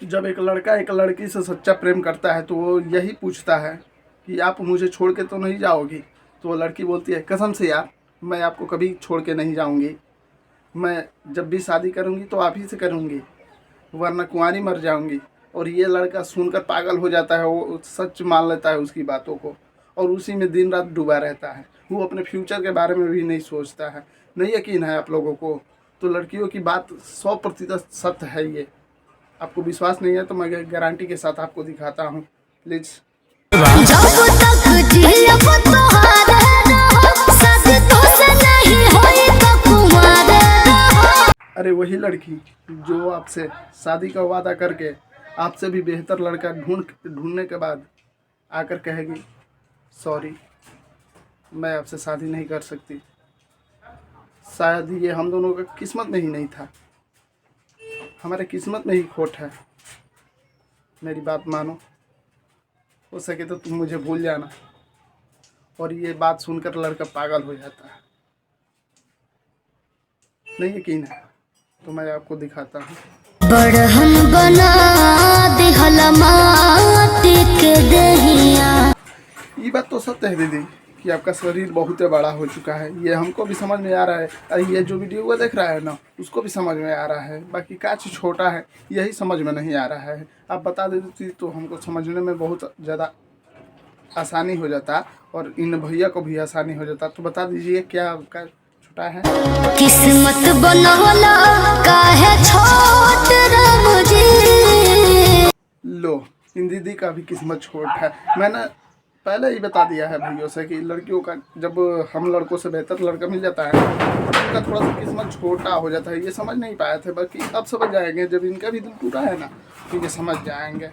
जब एक लड़का एक लड़की से सच्चा प्रेम करता है तो वो यही पूछता है कि आप मुझे छोड़ के तो नहीं जाओगी। तो वो लड़की बोलती है कसम से यार मैं आपको कभी छोड़ के नहीं जाऊंगी, मैं जब भी शादी करूंगी तो आप ही से करूंगी, वरना कुंवारी मर जाऊंगी। और ये लड़का सुनकर पागल हो जाता है, वो सच मान लेता है उसकी बातों को और उसी में दिन रात डूबा रहता है। वो अपने फ्यूचर के बारे में भी नहीं सोचता है। नहीं यकीन है आप लोगों को? तो लड़कियों की बात 100% सत्य है। ये आपको विश्वास नहीं है तो मैं गारंटी के साथ आपको दिखाता हूँ, प्लीज़। अरे वही लड़की जो आपसे शादी का वादा करके आपसे भी बेहतर लड़का ढूंढने के बाद आकर कहेगी सॉरी मैं आपसे शादी नहीं कर सकती। शायद ये हम दोनों का किस्मत में ही नहीं था, हमारे किस्मत में ही खोट है। मेरी बात मानो, हो सके तो तुम मुझे भूल जाना। और ये बात सुनकर लड़का पागल हो जाता है। नहीं यकीन है तो मैं आपको दिखाता हूँ। बड़हन बना दिहला माटी के दहिया। ये बात तो सत्य है दीदी कि आपका शरीर बहुत बड़ा हो चुका है, ये हमको भी समझ में आ रहा है। और ये जो वीडियो को देख रहा है ना उसको भी समझ में आ रहा है। बाकी का चीज़ छोटा है यही समझ में नहीं आ रहा है। आप बता देती तो हमको समझने में बहुत ज़्यादा आसानी हो जाता और इन भैया को भी आसानी हो जाता। तो बता दीजिए क्या आपका छोटा है? किस्मत बनवला काहे छोट राम जी। लो इन दीदी का भी किस्मत छोट है। मैंने पहले ही बता दिया है भैया से कि लड़कियों का जब हम लड़कों से बेहतर लड़का मिल जाता है तो उनका थोड़ा सा किस्मत छोटा हो जाता है। ये समझ नहीं पाए थे, बाकी अब समझ जाएंगे। जब इनका भी दिल टूटा है ना तो ये समझ जाएंगे।